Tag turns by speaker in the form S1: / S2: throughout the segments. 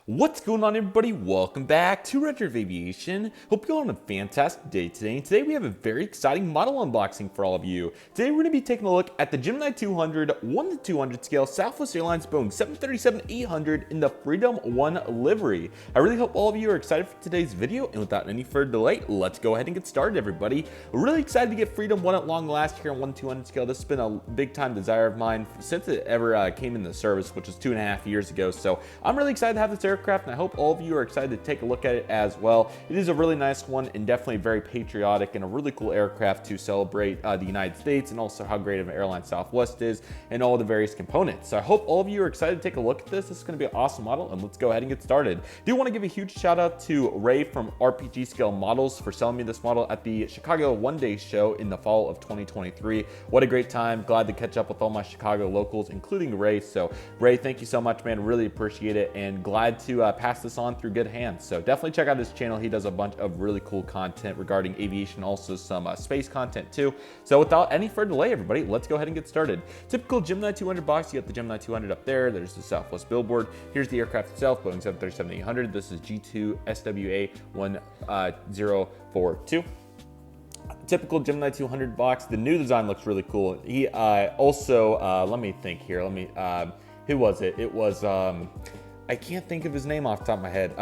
S1: What's going on, everybody? Welcome back to Redriveraviation. Hope you're all on a fantastic day today. And today we have a very exciting model unboxing for all of you. Today we're going to be taking a look at the Gemini 200 1:200 scale Southwest Airlines Boeing 737-800 in the Freedom 1 livery. I really hope all of you are excited for today's video. And without any further delay, let's go ahead and get started, everybody. We're really excited to get Freedom 1 at long last here on 1:200 scale. This has been a big time desire of mine since it ever came into service, which was 2.5 years ago. So I'm really excited to have this aircraft, and I hope all of you are excited to take a look at it as well. It is a really nice one and definitely very patriotic and a really cool aircraft to celebrate the United States and also how great of an airline Southwest is and all the various components. So I hope all of you are excited to take a look at this. This is going to be an awesome model, and let's go ahead and get started. Do want to give a huge shout out to Ray from RPG Scale Models for selling me this model at the Chicago one-day show in the fall of 2023. What a great time. Glad to catch up with all my Chicago locals, including Ray. So Ray, thank you so much, man. Really appreciate it, and glad to pass this on through good hands. So definitely check out his channel. He does a bunch of really cool content regarding aviation, also some space content too. So without any further delay, everybody, let's go ahead and get started. Typical Gemini 200 box. You got the Gemini 200 up there. There's the Southwest billboard. Here's the aircraft itself, Boeing 737-800. This is G2 SWA 1042. Typical Gemini 200 box. The new design looks really cool. He also, let me think here. Who was it? It was, I can't think of his name off the top of my head.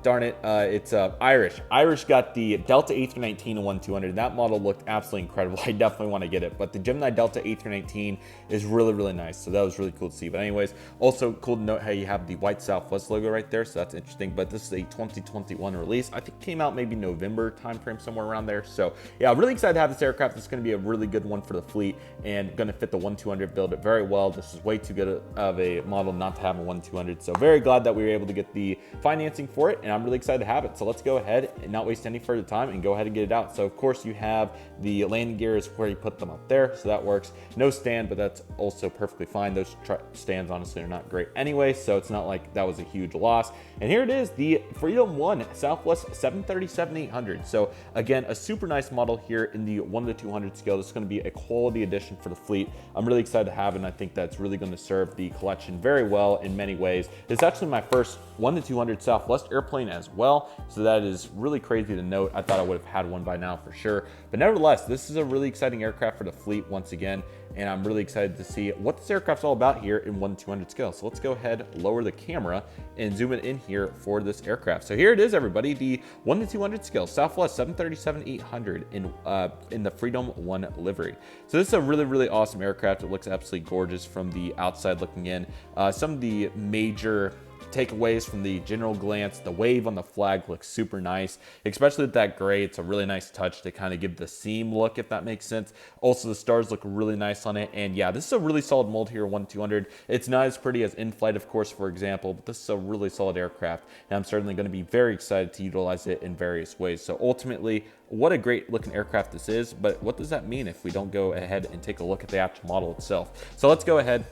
S1: Darn it, it's Irish. Irish got the Delta A319 and 1-200. That model looked absolutely incredible. I definitely want to get it, but the Gemini Delta A319 is really, really nice. So that was really cool to see. But anyways, also cool to note how you have the white Southwest logo right there. So that's interesting, but this is a 2021 release. I think it came out maybe November timeframe, somewhere around there. So yeah, really excited to have this aircraft. It's going to be a really good one for the fleet and going to fit the 1-200 build it very well. This is way too good of a model not to have a 1-200. So very glad that we were able to get the financing for it, and I'm really excited to have it. So let's go ahead and not waste any further time and go ahead and get it out. So of course you have the landing gear is where you put them up there, so that works. No stand, but that's also perfectly fine. Those stands honestly are not great anyway, so it's not like that was a huge loss. And here it is, the Freedom 1 Southwest 737-800. So again, a super nice model here in the 1:200 scale. This is going to be a quality addition for the fleet. I'm really excited to have it, and I think that's really going to serve the collection very well in many ways. It's actually my first 1-200 Southwest airplane as well, so that is really crazy to note. I thought I would have had one by now for sure, but nevertheless, this is a really exciting aircraft for the fleet once again, and I'm really excited to see what this aircraft's all about here in 1-200 scale. So let's go ahead, lower the camera, and zoom it in here for this aircraft. So here it is, everybody, the 1-200 scale Southwest 737-800 in the Freedom 1 livery. So this is a really, really awesome aircraft. It looks absolutely gorgeous from the outside looking in. Some of the major takeaways from the general glance, the wave on the flag looks super nice, especially with that gray. It's a really nice touch to kind of give the seam look, if that makes sense. Also, the stars look really nice on it, and yeah, this is a really solid mold here, 1-200. It's not as pretty as in-flight, of course, for example, but this is a really solid aircraft, and I'm certainly going to be very excited to utilize it in various ways. So ultimately, what a great looking aircraft this is, but what does that mean if we don't go ahead and take a look at the actual model itself? So let's go ahead,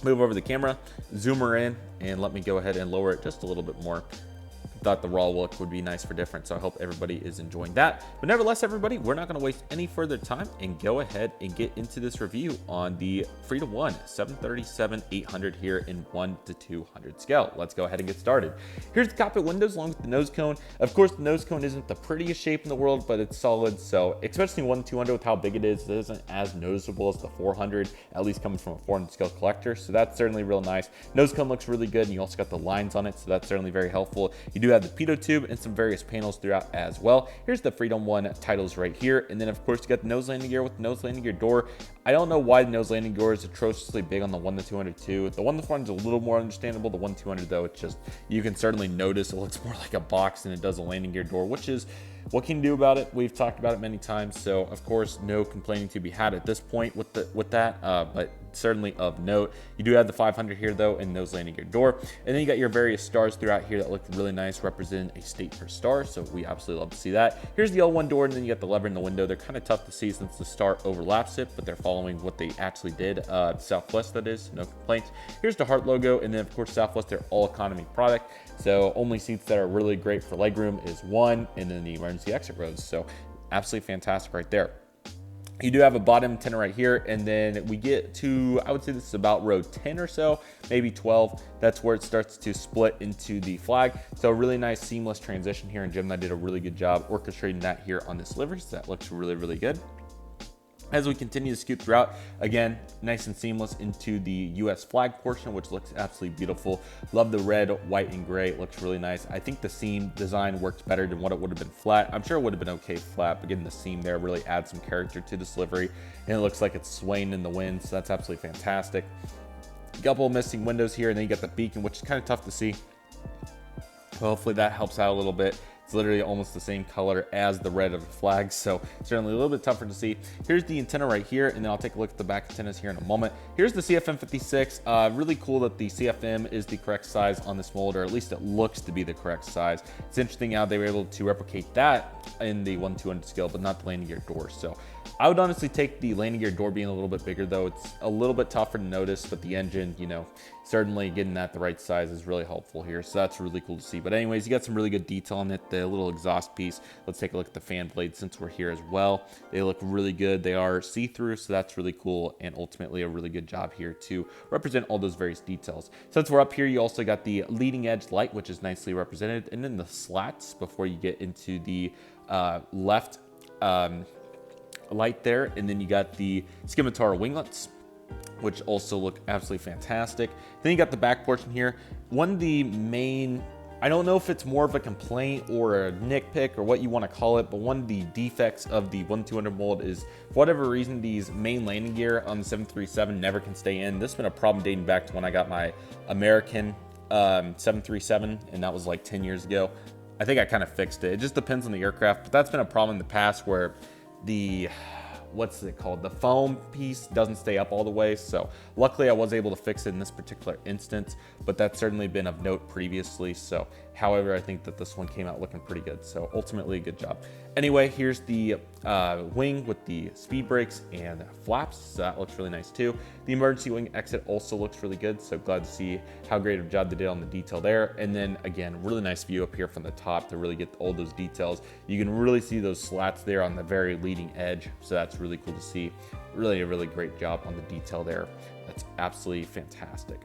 S1: move over the camera, zoom her in, and let me go ahead and lower it just a little bit more. Thought the raw look would be nice for different, so I hope everybody is enjoying that. But nevertheless, everybody, we're not going to waste any further time and go ahead and get into this review on the Freedom 1 737-800 here in 1-200 scale. Let's go ahead and get started. Here's the cockpit windows along with the nose cone. Of course, the nose cone isn't the prettiest shape in the world, but it's solid. So especially 1-200 with how big it isn't as noticeable as the 400, at least coming from a 400 scale collector. So that's certainly real nice. Nose cone looks really good, and you also got the lines on it, so that's certainly very helpful. You do have the pitot tube and some various panels throughout as well. Here's the Freedom 1 titles right here, and then of course you got the nose landing gear with the nose landing gear door. I don't know why the nose landing gear is atrociously big on the 1-200 too. The 1-400 is a little more understandable. The 1-200 though, it's just, you can certainly notice it looks more like a box than it does a landing gear door, which is what can you do about it? We've talked about it many times, so of course no complaining to be had at this point with that, but certainly of note. You do have the 500 here though, and nose landing gear door, and then you got your various stars throughout here that look really nice, representing a state per star, so we absolutely love to see that. Here's the L1 door, and then you got the lever in the window. They're kind of tough to see since the star overlaps it, but they're following what they actually did, Southwest that is, no complaints. Here's the heart logo, and then of course Southwest, they're all economy product, so only seats that are really great for legroom is one, and then the emergency exit rows, so absolutely fantastic right there. You do have a bottom antenna right here, and then we get to, I would say this is about row 10 or so, maybe 12. That's where it starts to split into the flag. So a really nice seamless transition here, and Gemini did a really good job orchestrating that here on this livery. So that looks really, really good. As we continue to scoot throughout, again, nice and seamless into the US flag portion, which looks absolutely beautiful. Love the red, white, and gray. It looks really nice. I think the seam design works better than what it would have been flat. I'm sure it would have been okay flat, but getting the seam there really adds some character to this livery, and it looks like it's swaying in the wind, so that's absolutely fantastic. A couple of missing windows here, and then you got the beacon, which is kind of tough to see. Hopefully that helps out a little bit. It's literally almost the same color as the red of the flag, so certainly a little bit tougher to see. Here's the antenna right here, and then I'll take a look at the back antennas here in a moment. Here's the CFM56. Really cool that the CFM is the correct size on this mold, or at least it looks to be the correct size. It's interesting how they were able to replicate that in the 1/200 scale, but not the landing gear door. So I would honestly take the landing gear door being a little bit bigger, though. It's a little bit tougher to notice, but the engine, you know, certainly getting that the right size is really helpful here. So that's really cool to see. But anyways, you got some really good detail on it. The little exhaust piece. Let's take a look at the fan blades since we're here as well. They look really good. They are see-through, so that's really cool, and ultimately a really good job here to represent all those various details. Since we're up here, you also got the leading edge light, which is nicely represented, and then the slats before you get into the left light there, and then you got the scimitar winglets, which also look absolutely fantastic. Then you got the back portion here. One of the main, I don't know if it's more of a complaint or a nitpick or what you want to call it, but one of the defects of the 1/200 mold is, for whatever reason, these main landing gear on the 737 never can stay in. This has been a problem dating back to when I got my American 737, and that was like 10 years ago. I think I kind of fixed it. It just depends on the aircraft, but that's been a problem in the past where the, what's it called, the foam piece doesn't stay up all the way. So luckily I was able to fix it in this particular instance, but that's certainly been of note previously. So however, I think that this one came out looking pretty good, so ultimately a good job. Anyway, here's the wing with the speed brakes and flaps, so that looks really nice too. The emergency wing exit also looks really good, so glad to see how great of a job they did on the detail there. And then again, really nice view up here from the top to really get all those details. You can really see those slats there on the very leading edge, so that's really cool to see. Really a really great job on the detail there. That's absolutely fantastic.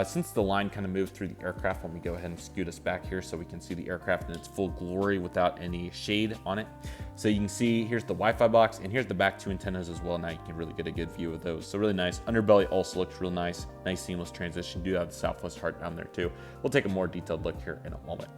S1: Since the line kind of moved through the aircraft, let me go ahead and scoot us back here so we can see the aircraft in its full glory without any shade on it. So you can see here's the Wi-Fi box, and here's the back two antennas as well. Now you can really get a good view of those. So really nice. Underbelly also looks real nice. Nice seamless transition. You do have the Southwest Heart down there too. We'll take a more detailed look here in a moment.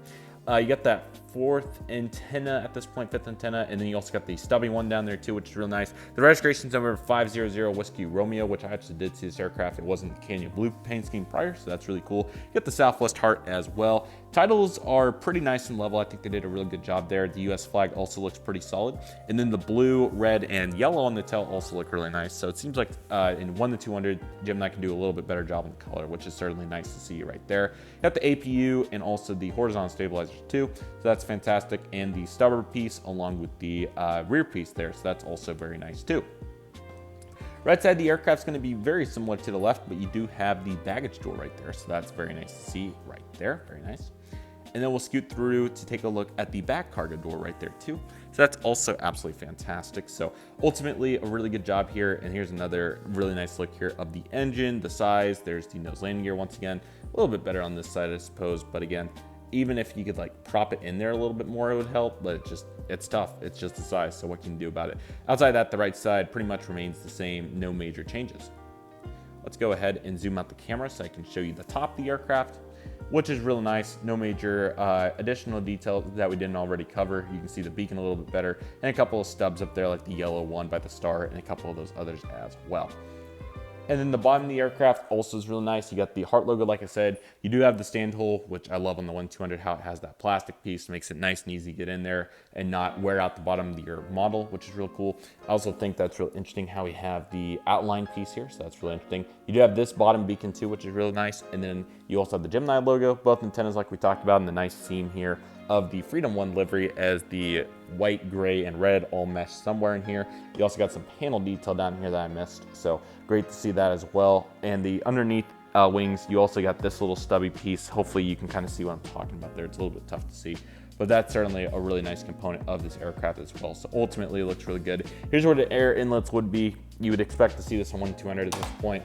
S1: You got that fourth antenna at this point, fifth antenna, and then you also got the stubby one down there too, which is real nice. The registration's number 500 Whiskey Romeo, which I actually did see this aircraft. It wasn't the Canyon Blue paint scheme prior, so that's really cool. You got the Southwest Heart as well. Titles are pretty nice and level. I think they did a really good job there. The US flag also looks pretty solid. And then the blue, red, and yellow on the tail also look really nice. So it seems like in 1-200, Gemini can do a little bit better job on the color, which is certainly nice to see right there. You got the APU and also the horizontal stabilizers too. So that's fantastic. And the stubber piece along with the rear piece there. So that's also very nice too. Right side of the aircraft is going to be very similar to the left, but you do have the baggage door right there. So that's very nice to see right there. Very nice. And then we'll scoot through to take a look at the back cargo door right there too. So that's also absolutely fantastic. So ultimately a really good job here. And here's another really nice look here of the engine, the size. There's the nose landing gear once again. A little bit better on this side, I suppose. But again, even if you could like prop it in there a little bit more, it would help, but it's tough. It's just the size, so what can you do about it? Outside of that, the right side pretty much remains the same, no major changes. Let's go ahead and zoom out the camera so I can show you the top of the aircraft, which is real nice. No major additional details that we didn't already cover. You can see the beacon a little bit better, and a couple of stubs up there like the yellow one by the star, and a couple of those others as well. And then the bottom of the aircraft also is really nice. You got the heart logo, like I said. You do have the stand hole, which I love on the 1-200, how it has that plastic piece. Makes it nice and easy to get in there and not wear out the bottom of your model, which is real cool. I also think that's real interesting how we have the outline piece here, so that's really interesting. You do have this bottom beacon too, which is really nice. And then you also have the Gemini logo, both antennas like we talked about, and the nice seam here of the Freedom One livery as the white, gray, and red all meshed somewhere in here. You also got some panel detail down here that I missed, so great to see that as well. And the underneath wings, you also got this little stubby piece. Hopefully you can kind of see what I'm talking about there. It's a little bit tough to see, but that's certainly a really nice component of this aircraft as well. So ultimately it looks really good. Here's where the air inlets would be. You would expect to see this on 1-200 at this point.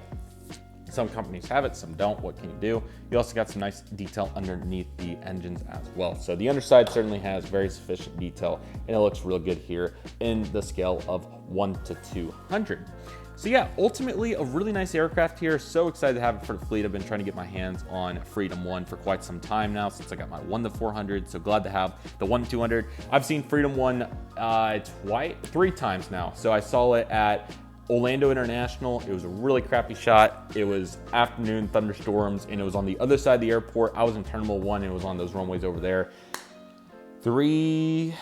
S1: Some companies have it, some don't. What can you do? You also got some nice detail underneath the engines as well. So the underside certainly has very sufficient detail, and it looks real good here in the scale of 1-200. So yeah, ultimately a really nice aircraft here. So excited to have it for the fleet. I've been trying to get my hands on Freedom 1 for quite some time now, since I got my 1-400. So glad to have the 1-200. I've seen Freedom 1 3 times now. So I saw it at Orlando International. It was a really crappy shot. It was afternoon thunderstorms, and it was on the other side of the airport. I was in Terminal 1, and it was on those runways over there. 3-6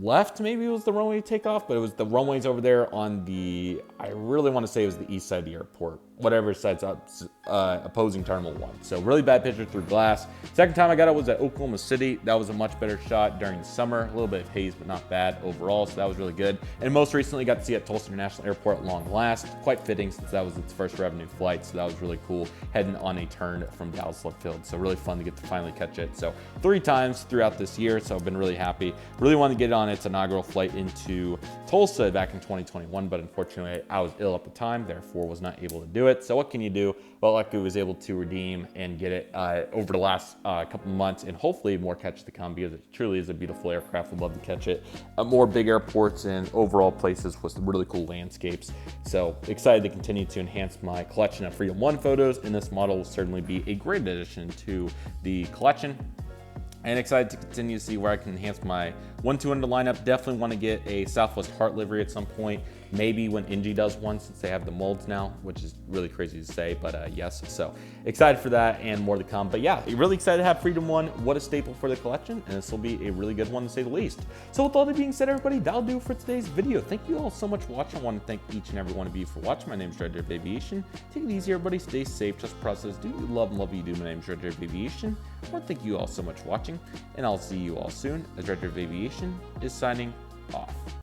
S1: left, maybe it was the runway takeoff, but it was the runways over there on the, I really want to say it was the east side of the airport, whatever side's up, opposing Terminal 1. So really bad picture through glass. Second time I got it was at Oklahoma City. That was a much better shot during the summer. A little bit of haze, but not bad overall, so that was really good. And most recently got to see it at Tulsa International Airport at long last. Quite fitting since that was its first revenue flight, so that was really cool, heading on a turn from Dallas Love Field. So really fun to get to finally catch it. So 3 times throughout this year, so I've been really happy. Really wanted to get it on its inaugural flight into Tulsa back in 2021, but unfortunately I was ill at the time, therefore was not able to do it. So what can you do? Well, luckily was able to redeem and get it over the last couple months, and hopefully more catch to come, because it truly is a beautiful aircraft. Would love to catch it at more big airports and overall places with really cool landscapes. So excited to continue to enhance my collection of Freedom 1 photos, and this model will certainly be a great addition to the collection. And excited to continue to see where I can enhance my 1-200 lineup. Definitely want to get a Southwest Heart livery at some point. Maybe when Ingy does one, since they have the molds now, which is really crazy to say, but yes. So excited for that and more to come. But yeah, really excited to have Freedom 1. What a staple for the collection, and this will be a really good one to say the least. So with all that being said, everybody, that'll do it for today's video. Thank you all so much for watching. I want to thank each and every one of you for watching. My name is Redriveraviation. Take it easy, everybody. Stay safe. Just process. Do you love and love what you do? My name is Redriveraviation. I want to thank you all so much for watching, and I'll see you all soon as Redriveraviation is signing